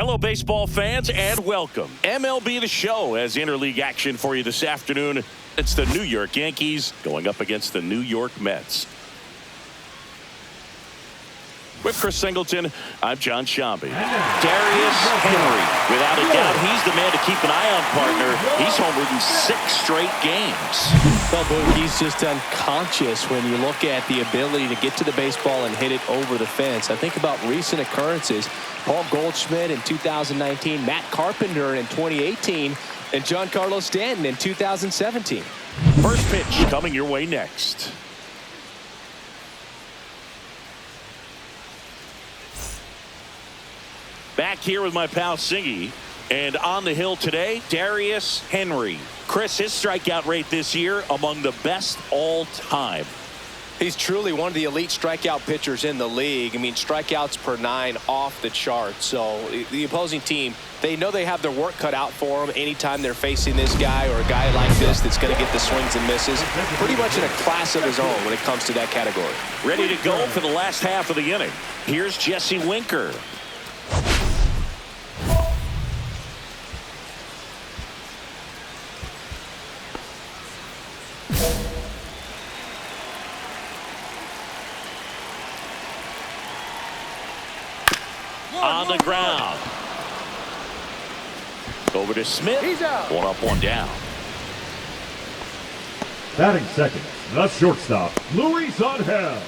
Hello, baseball fans, and welcome. MLB The Show has interleague action for you this afternoon. It's the New York Yankees going up against the New York Mets. With Chris Singleton, I'm John Shambi. Darius Henry, without a doubt, he's the man to keep an eye on, partner. He's homered in 6 straight games. Well, Boog, he's just unconscious when you look at the ability to get to the baseball and hit it over the fence. I think about recent occurrences. Paul Goldschmidt in 2019, Matt Carpenter in 2018, and Giancarlo Stanton in 2017. First pitch coming your way next. Back here with my pal Singy, and on the hill today, Darius Henry. Chris, his strikeout rate this year among the best all time. He's truly one of the elite strikeout pitchers in the league. I mean, strikeouts per 9 off the chart. So the opposing team, they know they have their work cut out for them anytime they're facing this guy or a guy like this that's going to get the swings and misses. Pretty much in a class of his own when it comes to that category. Ready to go for the last half of the inning. Here's Jesse Winker. On the ground. Over to Smith. He's out. 1 up, 1 down. Batting second, the shortstop, Luis Angel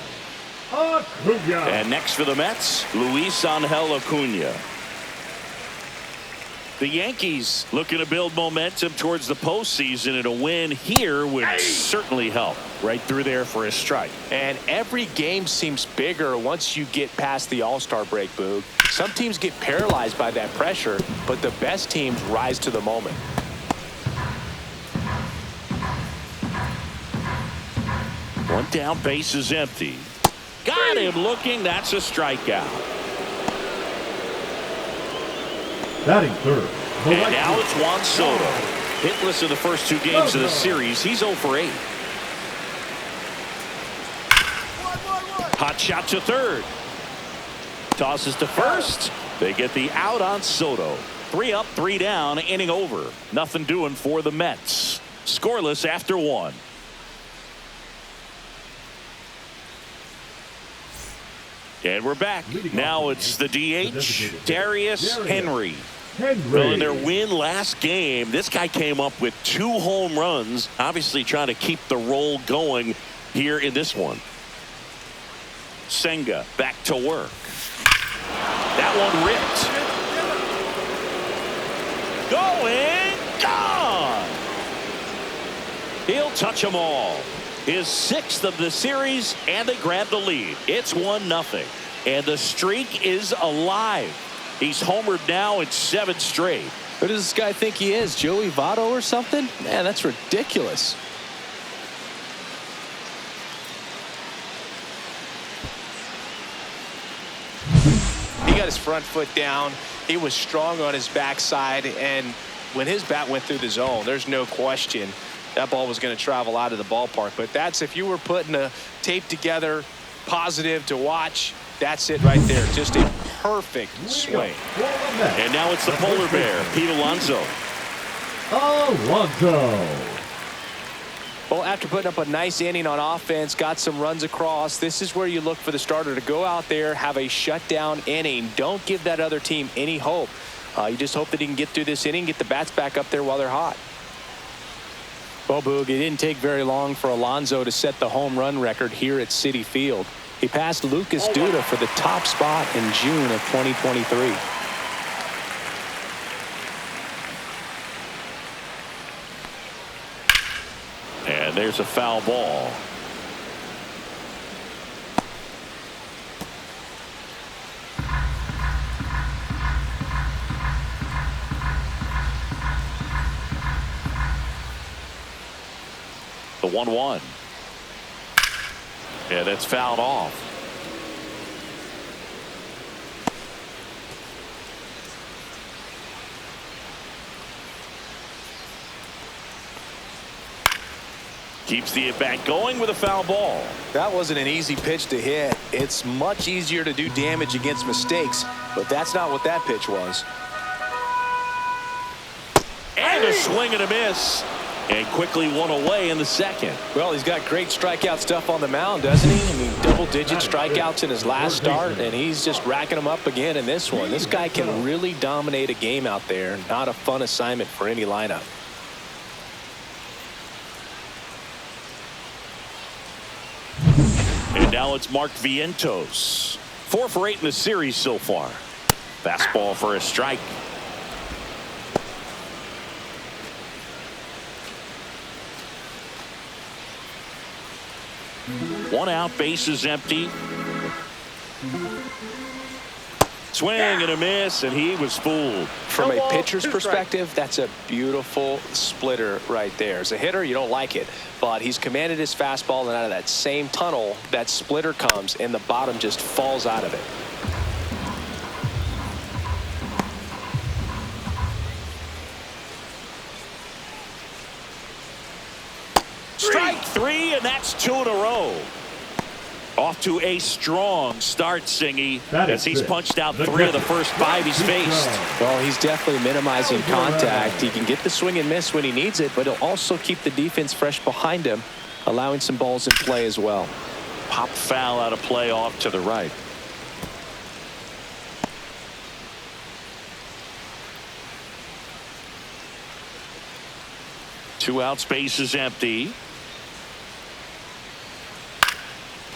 Acuna. And next for the Mets, Luis Angel Acuna. The Yankees looking to build momentum towards the postseason, and a win here would certainly help. Right through there for a strike. And every game seems bigger once you get past the All-Star break, Boog. Some teams get paralyzed by that pressure, but the best teams rise to the moment. One down, base is empty. Got him looking. That's a strikeout. Batting third. And now it's Juan Soto. Hitless in the first 2 games of the series. He's 0 for 8. Hot shot to third. Tosses to first. They get the out on Soto. 3 up, 3 down, inning over. Nothing doing for the Mets. Scoreless after 1. And we're back. Now it's the DH, Darius Henry. Well, in their win last game, this guy came up with 2 home runs, obviously trying to keep the roll going here in this one. Senga back to work. That one ripped. Going, gone. He'll touch them all. His 6th of the series, and they grab the lead. It's 1-0, and the streak is alive. He's homered now in 7 straight. Who does this guy think he is, Joey Votto or something? Man, that's ridiculous. He got his front foot down. He was strong on his backside, and when his bat went through the zone, there's no question that ball was going to travel out of the ballpark. But that's, if you were putting a tape together, positive to watch, that's it right there. Just a perfect swing. And now it's the polar bear, Pete Alonso. Well, after putting up a nice inning on offense, got some runs across, this is where you look for the starter to go out there, have a shutdown inning. Don't give that other team any hope. You just hope that he can get through this inning, get the bats back up there while they're hot. Well, Boog, it didn't take very long for Alonso to set the home run record here at Citi Field. He passed Lucas Duda for the top spot in June of 2023. And there's a foul ball. The 1-1. Yeah, that's fouled off. Keeps the at-bat going with a foul ball. That wasn't an easy pitch to hit. It's much easier to do damage against mistakes, but that's not what that pitch was. swing and a miss. And quickly one away in the second. Well, he's got great strikeout stuff on the mound, doesn't he? I mean, double-digit strikeouts in his last start, and he's just racking them up again in this one. This guy can really dominate a game out there. Not a fun assignment for any lineup. And now it's Mark Vientos. 4 for 8 in the series so far. Fastball for a strike. One out, bases empty. Swing and a miss, and he was fooled. From a pitcher's perspective, that's a beautiful splitter right there. As a hitter, you don't like it, but he's commanded his fastball, and out of that same tunnel, that splitter comes, and the bottom just falls out of it. Strike 3, and that's 2 in a row. Off to a strong start, Singy, as he's punched out 3 of the first 5 he's faced. Well, he's definitely minimizing contact. He can get the swing and miss when he needs it, but he'll also keep the defense fresh behind him, allowing some balls in play as well. Pop foul out of play off to the right. Two outs, base is empty.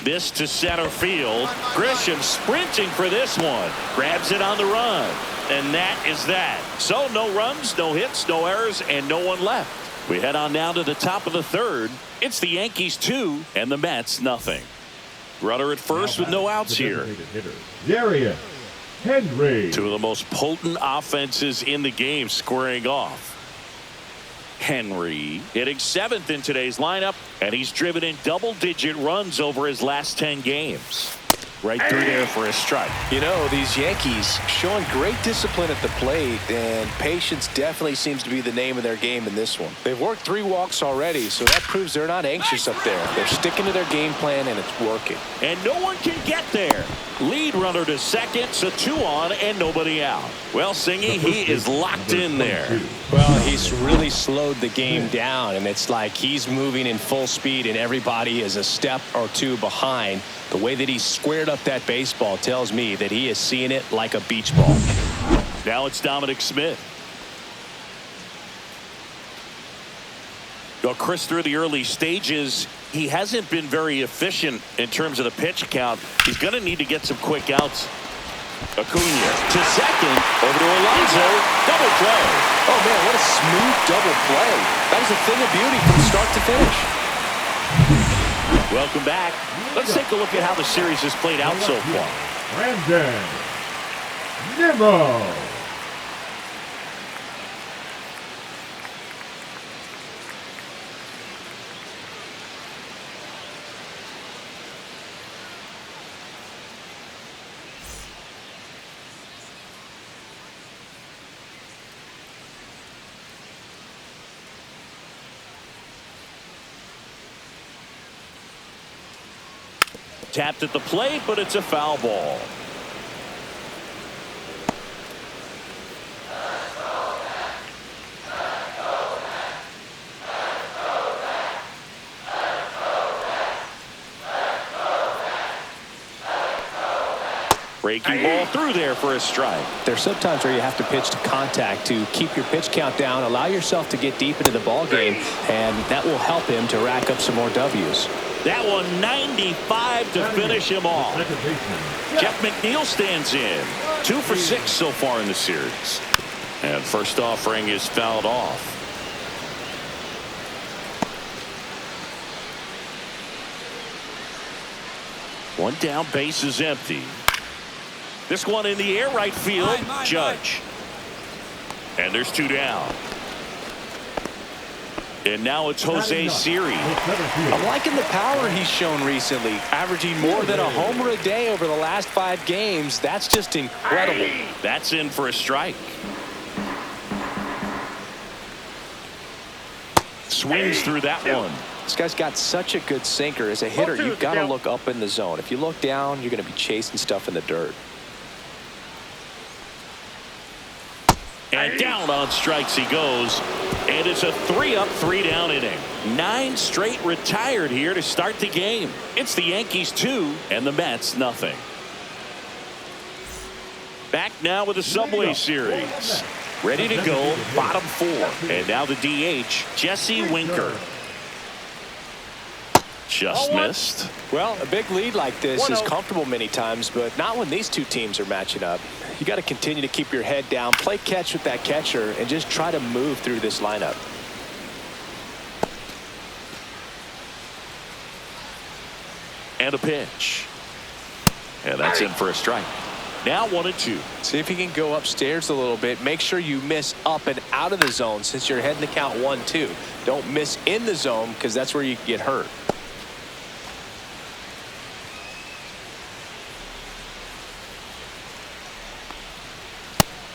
This to center field. Grisham sprinting for this one. Grabs it on the run. And that is that. So no runs, no hits, no errors, and no one left. We head on down to the top of the third. It's the Yankees 2 and the Mets nothing. Runner at first with no outs here. Darius Henry. 2 of the most potent offenses in the game squaring off. Henry hitting 7th in today's lineup, and he's driven in double-digit runs over his last 10 games. Right through there for a strike. You know, these Yankees showing great discipline at the plate, and patience definitely seems to be the name of their game in this one. They've worked 3 walks already, so that proves they're not anxious up there. They're sticking to their game plan, and it's working. And no one can get there. Lead runner to second, so 2 on and nobody out. Well, Singy, he is locked in there. Well, he's really slowed the game down, and it's like he's moving in full speed, and everybody is a step or 2 behind. The way that he squared up that baseball tells me that he is seeing it like a beach ball. Now it's Dominic Smith. Well, Chris, through the early stages, he hasn't been very efficient in terms of the pitch count. He's going to need to get some quick outs. Acuna to second, over to Alonso, double play. Oh, man, what a smooth double play. That was a thing of beauty from start to finish. Welcome back. Let's take a look at how the series has played out so far. Brandon Nimmo. Tapped at the plate, but it's a foul ball. Breaking ball through there for a strike. There's sometimes where you have to pitch to contact to keep your pitch count down, allow yourself to get deep into the ball game, and that will help him to rack up some more W's. That one 95 to finish him off. Jeff McNeil stands in. 2 for 6 so far in the series. And first offering is fouled off. One down, base is empty. This one in the air, right field. Judge. And there's 2 down. And now it's Jose Siri. I'm liking the power he's shown recently, averaging more than a homer a day over the last 5 games. That's just incredible. That's in for a strike. Swings through that one. This guy's got such a good sinker. As a hitter, you've got to look up in the zone. If you look down, you're going to be chasing stuff in the dirt. And down on strikes he goes. And it's a 3-up, 3-down inning. 9 straight retired here to start the game. It's the Yankees 2 and the Mets nothing. Back now with the Subway Series. Ready to go, bottom 4. And now the DH, Jesse Winker. Just missed. Well, a big lead like this is comfortable many times, but not when these two teams are matching up. You got to continue to keep your head down, play catch with that catcher, and just try to move through this lineup. And a pitch. And that's in for a strike. Now 1-2. See if you can go upstairs a little bit. Make sure you miss up and out of the zone since you're heading to count 1-2. Don't miss in the zone because that's where you get hurt.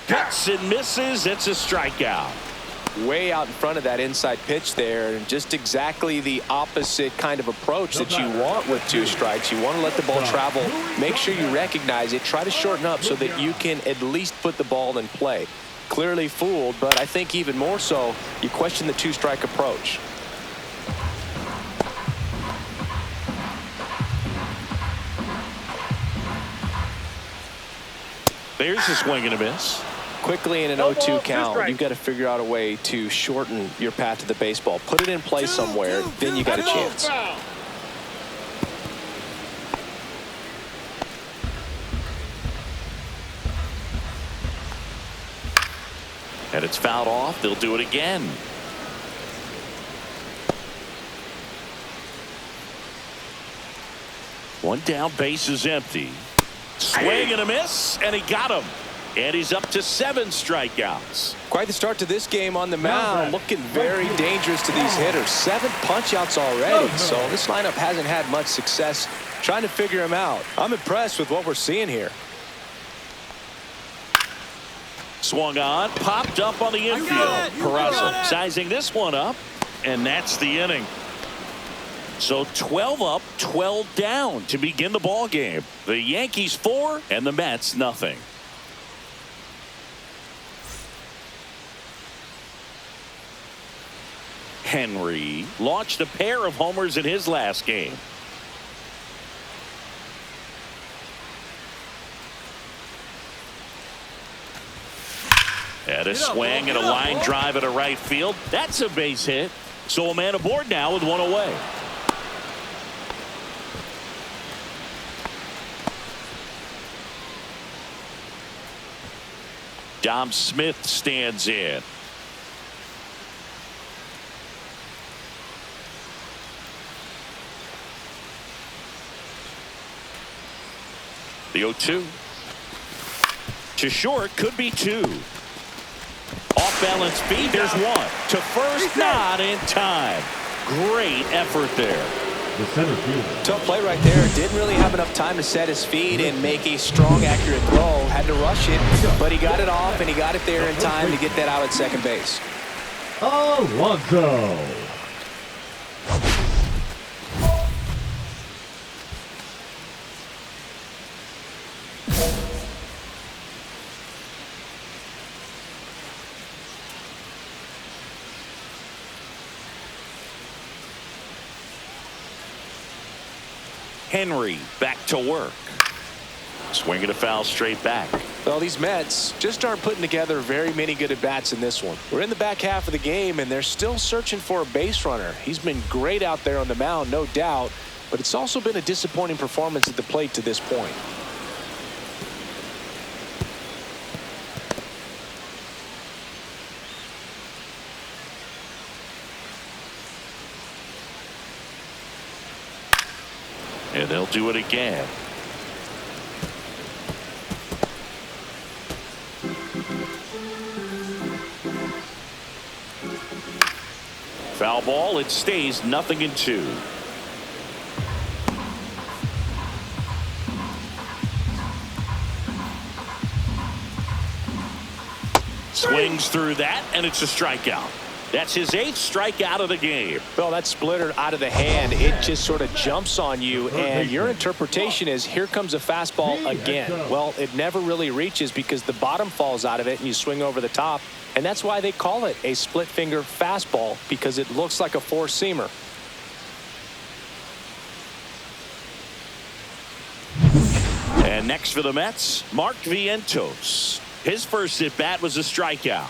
Cuts and misses. It's a strikeout. Way out in front of that inside pitch there, and just exactly the opposite kind of approach that you want with 2 strikes. You want to let the ball travel. Make sure you recognize it. Try to shorten up so that you can at least put the ball in play. Clearly fooled, but I think even more so, you question the 2-strike approach. There's a swing and a miss. Quickly in an 0-2 count, you've got to figure out a way to shorten your path to the baseball. Put it in play somewhere, then you got a chance. And it's fouled off. They'll do it again. One down, base is empty. Swing and a miss, and he got him. And he's up to 7 strikeouts. Quite the start to this game on the mound. Looking very dangerous to these hitters. 7 punch-outs already. So this lineup hasn't had much success trying to figure him out. I'm impressed with what we're seeing here. Swung on, popped up on the infield. Peraza sizing this one up, and that's the inning. So 12 up, 12 down to begin the ball game. The Yankees 4 and the Mets nothing. Henry launched a pair of homers in his last game. And a swing and a line drive at a right field. That's a base hit. So a man aboard now with 1 away. Dom Smith stands in. The 0-2. To short, could be 2. Off balance feed, there's 1. To first, not in time. Great effort there. The center fielder. Tough play right there. Didn't really have enough time to set his feet and make a strong, accurate throw. Had to rush it, but he got it off, and he got it there in time to get that out at second base. Alonso. Henry back to work. Swinging a foul straight back. Well, these Mets just aren't putting together very many good at-bats in this one. We're in the back half of the game, and they're still searching for a base runner. He's been great out there on the mound, no doubt, but it's also been a disappointing performance at the plate to this point. And they'll do it again. Foul ball. It stays 0-2. Swings through that, and it's a strikeout. That's his 8th strikeout of the game. Well, that splitter out of the hand, it just sort of jumps on you, and your interpretation is, here comes a fastball again. Well, it never really reaches because the bottom falls out of it and you swing over the top, and that's why they call it a split finger fastball, because it looks like a four-seamer. And next for the Mets, Mark Vientos. His first at-bat was a strikeout.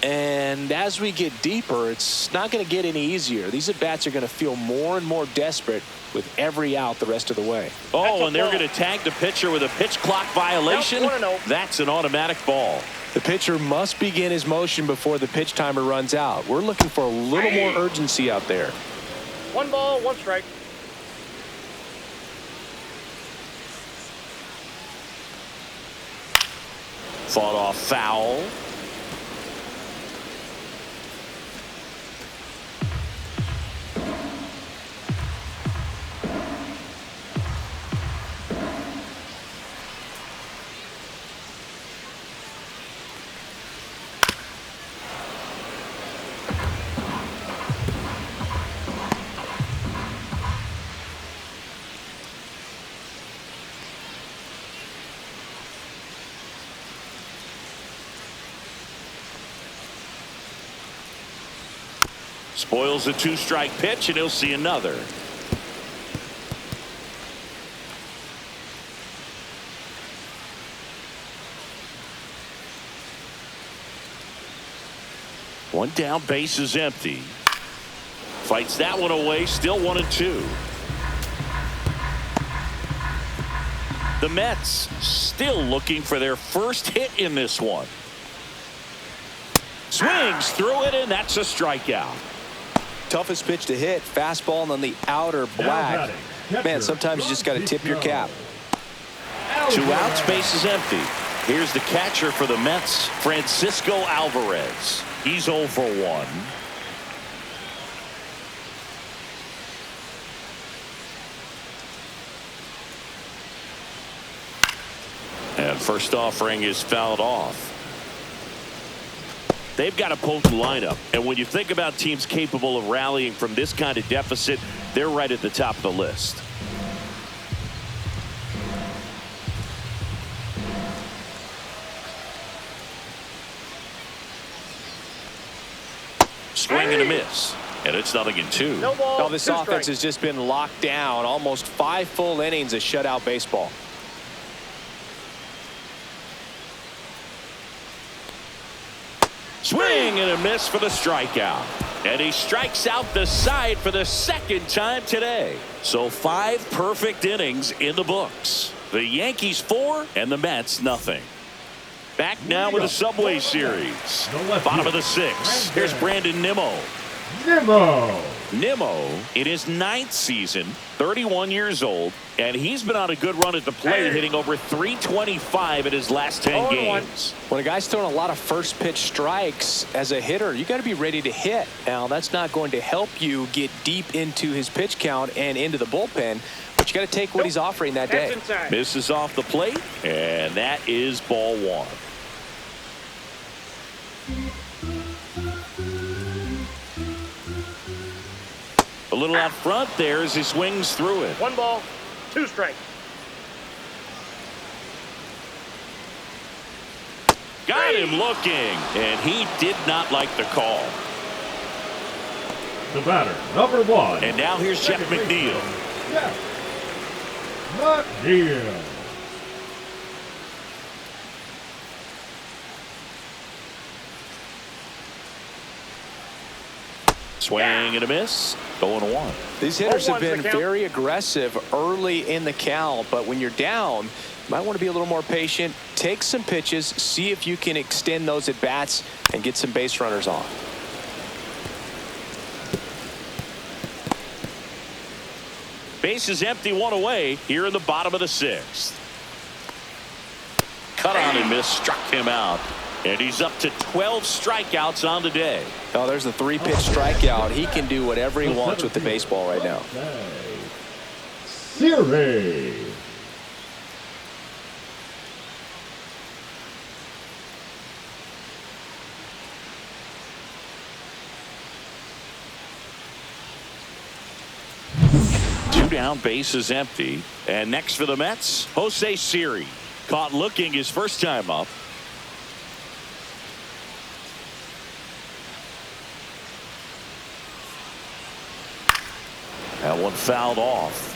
And as we get deeper, it's not going to get any easier. These at-bats are going to feel more and more desperate with every out the rest of the way. Oh, and they're going to tag the pitcher with a pitch clock violation. That's an automatic ball. The pitcher must begin his motion before the pitch timer runs out. We're looking for a little more urgency out there. 1 ball, 1 strike. Fought off foul. Spoils a 2-strike pitch, and he'll see another. One down, base is empty. Fights that one away, still 1-2. The Mets still looking for their first hit in this one. Swings through it, and that's a strikeout. Toughest pitch to hit, fastball on the outer black. Man, sometimes you just got to tip your cap. 2 outs, base is empty. Here's the catcher for the Mets, Francisco Alvarez. He's 0 for 1. And first offering is fouled off. They've got a potent lineup, and when you think about teams capable of rallying from this kind of deficit, they're right at the top of the list. Swing and a miss, and it's 0-2. No ball, Well, this 2 offense strikes. has just been locked down. Almost 5 full innings of shutout baseball. Swing and a miss for the strikeout. And he strikes out the side for the 2nd time today. So 5 perfect innings in the books. The Yankees 4 and the Mets nothing. Back now with the Subway Series. Bottom of the 6th. Here's Brandon Nimmo. Nimmo in his 9th season, 31 years old, and he's been on a good run at the plate, hitting over .325 in his last 10 games. When a guy's throwing a lot of first pitch strikes as a hitter, you got to be ready to hit. Now, that's not going to help you get deep into his pitch count and into the bullpen, but you got to take what he's offering that day. Misses off the plate, and that is ball 1. A little out front there as he swings through it. 1 ball, 2 strikes. Got him looking, and he did not like the call. The batter, number 1. And now here's Jeff McNeil. McNeil. Swing and a miss. 0-1. These hitters have 0-1's the been count. very aggressive early in the count, but when you're down, you might want to be a little more patient. Take some pitches, see if you can extend those at bats and get some base runners on. Base is empty, 1 away here in the bottom of the 6th. Cut on and miss, struck him out. And he's up to 12 strikeouts on the day. Oh, there's the 3-pitch strikeout. He can do whatever he wants with the baseball right now. Series. down, base is empty. And next for the Mets, Jose Siri. Caught looking his first time up. That one fouled off.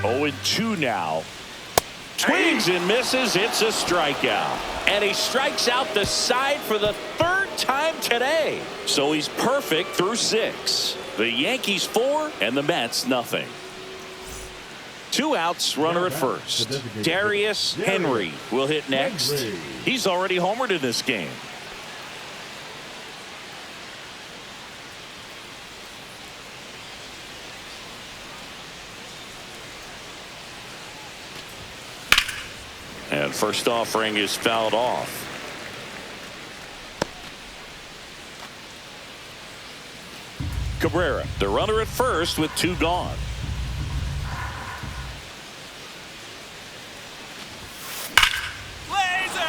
Oh, and 2 now. Swings and misses. It's a strikeout. And he strikes out the side for the 3rd time today. So he's perfect through 6. The Yankees 4 and the Mets nothing. 2 outs, runner at first. Darius Henry will hit next. He's already homered in this game. And first offering is fouled off. Cabrera, the runner at first with 2 gone. Laser!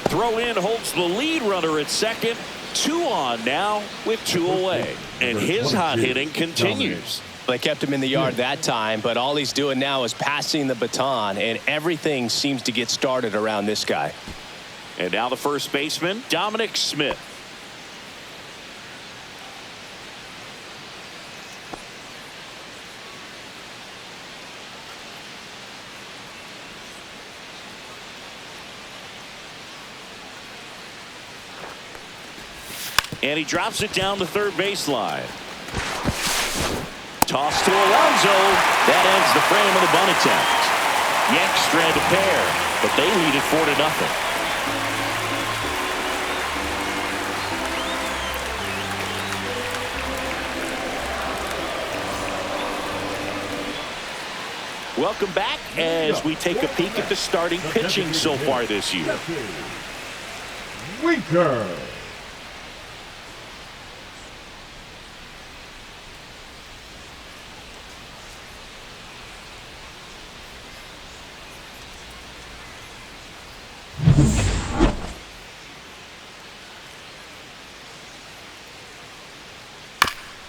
Throw in holds the lead runner at second. 2 on now with 2 away. And his hot hitting continues. They kept him in the yard that time, but all he's doing now is passing the baton, and everything seems to get started around this guy. And now the first baseman, Dominic Smith. And he drops it down the third baseline. Toss to Alonso. That ends the frame of the bunt attempt. Yanks strand a pair, but they lead it 4-0. Welcome back as we take a peek at the starting pitching so far this year. Winker.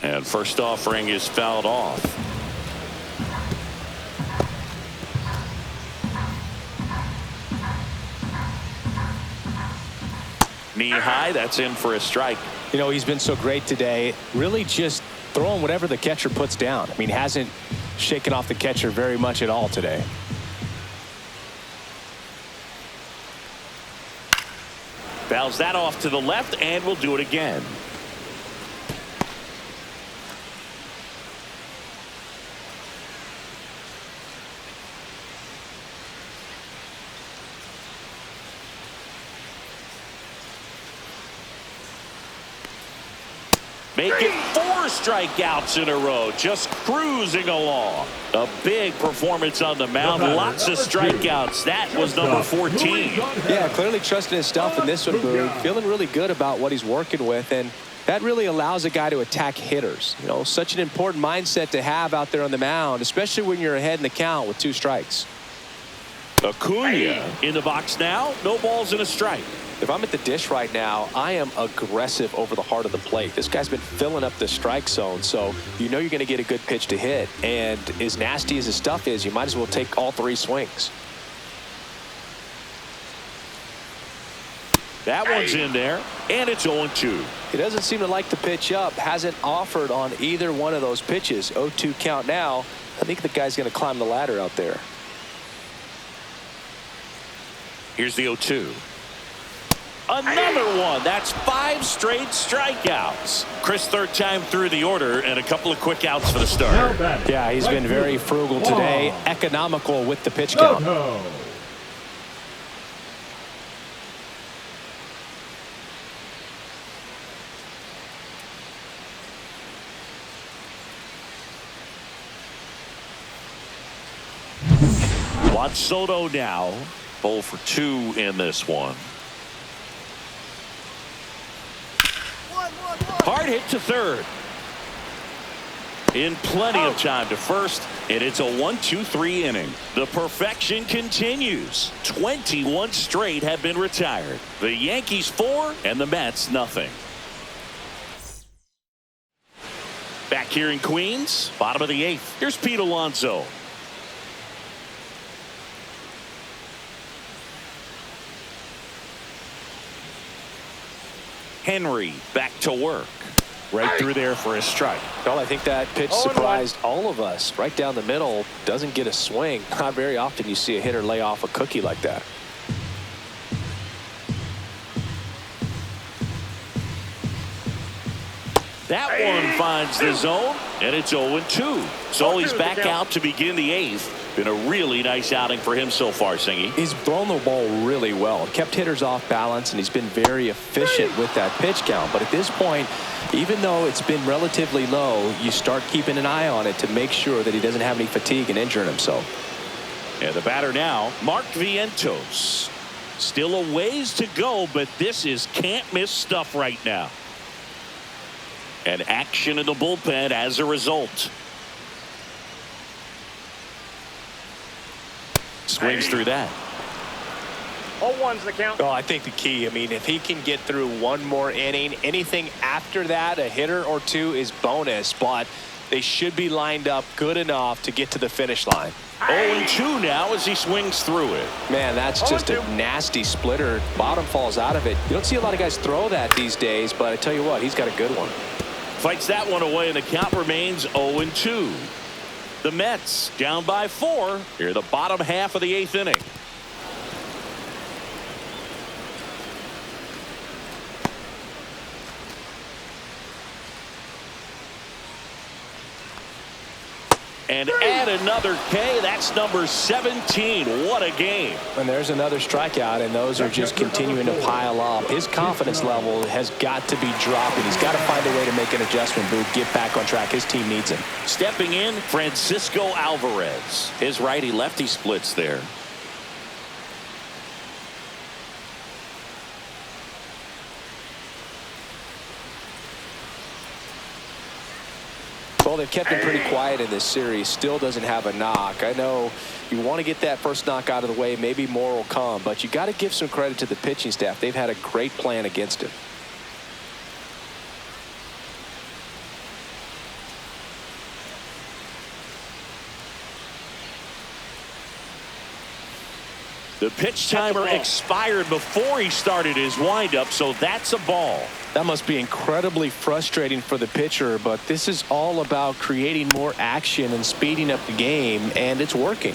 And first offering is fouled off. Knee high, that's in for a strike. You know, he's been so great today, really just throwing whatever the catcher puts down. I mean, hasn't shaken off the catcher very much at all today. Fouls that off to the left and will do it again. Making 4 strikeouts in a row, just cruising along. A big performance on the mound, lots of strikeouts. That was number 14. Yeah, clearly trusting his stuff in this one, Boone. Feeling really good about what he's working with, and that really allows a guy to attack hitters. You know, such an important mindset to have out there on the mound, especially when you're ahead in the count with 2 strikes. Acuna in the box now, no balls and a strike. If I'm at the dish right now, I am aggressive over the heart of the plate. This guy's been filling up the strike zone, so you know you're going to get a good pitch to hit. And as nasty as his stuff is, you might as well take all 3 swings. That one's in there, and it's 0-2. He doesn't seem to like the pitch up. Hasn't offered on either one of those pitches. 0-2 count now. I think the guy's going to climb the ladder out there. Here's the 0-2. Another one. That's 5 straight strikeouts. Chris, 3rd time through the order, and a couple of quick outs for the start. Yeah, he's been very frugal today. Economical with the pitch count. Juan Soto now. 0 for 2 in this one. Hard hit to third. In plenty of time to first, and it's a 1-2-3 inning. The perfection continues. 21 straight have been retired. The Yankees 4 and the Mets nothing. Back here in Queens, bottom of the 8th. Here's Pete Alonso. Henry back to work. Right through there for a strike. Well, I think that pitch surprised all of us. Right down the middle, doesn't get a swing. Not very often you see a hitter lay off a cookie like that. That one finds the zone, and it's 0-2. So he's back out to begin the 8th. Been a really nice outing for him so far, Singy. He's thrown the ball really well. Kept hitters off balance, and he's been very efficient with that pitch count. But at this point, even though it's been relatively low, you start keeping an eye on it to make sure that he doesn't have any fatigue and injuring himself. And the batter now, Mark Vientos. Still a ways to go, but this is can't-miss stuff right now. And action in the bullpen as a result. Swings through that. 0-1's the count. Oh, I think the key, I mean, if he can get through one more inning, anything after that, a hitter or two is bonus, but they should be lined up good enough to get to the finish line. 0-2 now as he swings through it. Man, that's just a nasty splitter. Bottom falls out of it. You don't see a lot of guys throw that these days, but I tell you what, he's got a good one. Fights that one away, and the count remains 0-2. The Mets down by 4 here, the bottom half of the 8th inning. And add another K. That's number 17. What a game. And there's another strikeout, and those are just continuing to pile up. His confidence level has got to be dropping. He's got to find a way to make an adjustment, Booth, get back on track. His team needs him. Stepping in, Francisco Alvarez. His righty-lefty splits there. Well, they've kept him pretty quiet in this series. Still doesn't have a knock. I know you want to get that first knock out of the way. Maybe more will come, but you got to give some credit to the pitching staff. They've had a great plan against him. The pitch timer expired before he started his windup, so that's a ball. That must be incredibly frustrating for the pitcher, but this is all about creating more action and speeding up the game, and it's working.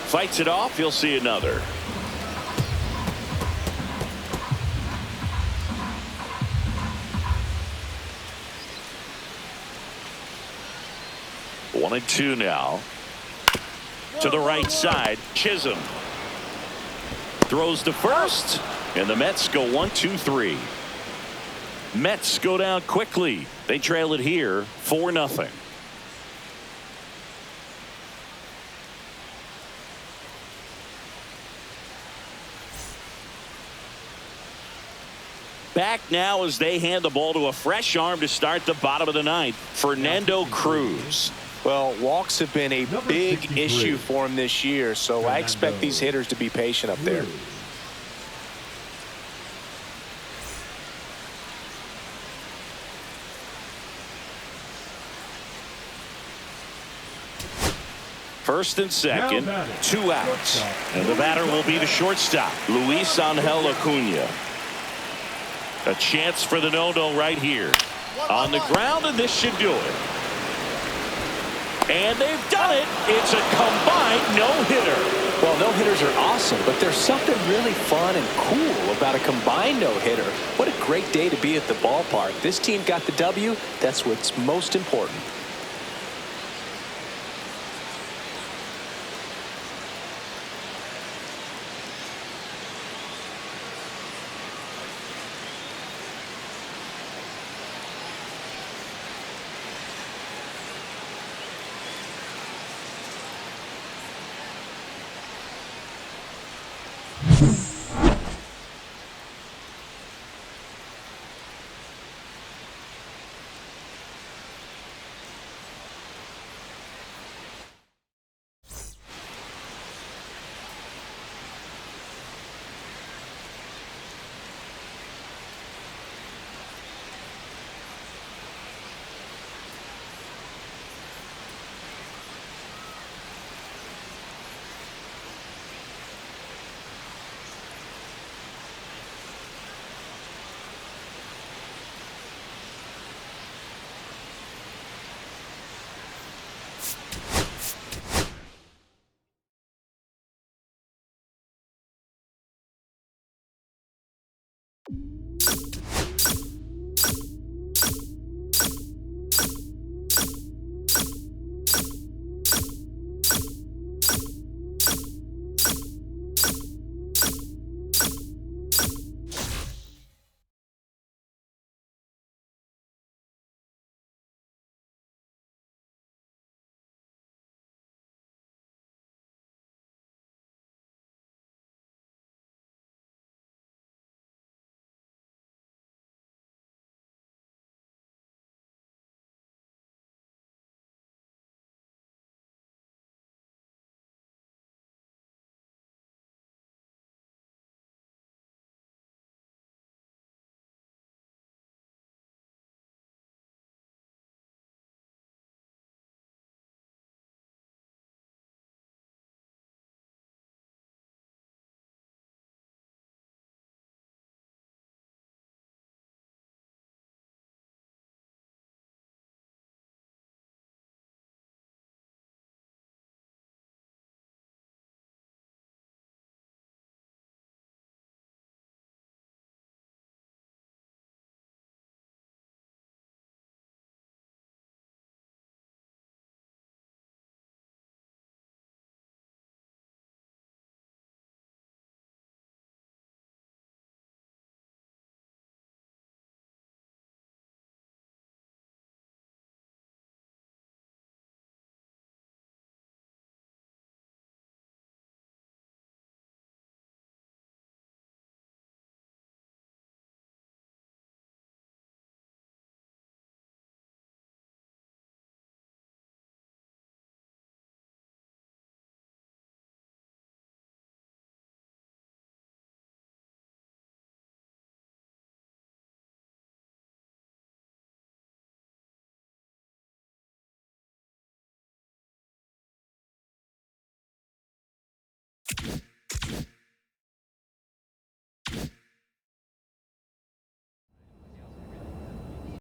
Fights it off, you'll see another. 1-2 now. To the right side, Chisholm. Throws to first, and the Mets go 1-2-3. Mets go down quickly. They trail it here 4-0. Back now as they hand the ball to a fresh arm to start the bottom of the 9th, Fernando Cruz. Well, walks have been a big issue for him this year, so I expect these hitters to be patient up there. First and second, 2 outs. And the batter will be the shortstop, Luis Angel Acuna. A chance for the no-no right here. On the ground, and this should do it. And they've done it. It's a combined no-hitter. Well, no-hitters are awesome, but there's something really fun and cool about a combined no-hitter. What a great day to be at the ballpark. This team got the W. That's what's most important.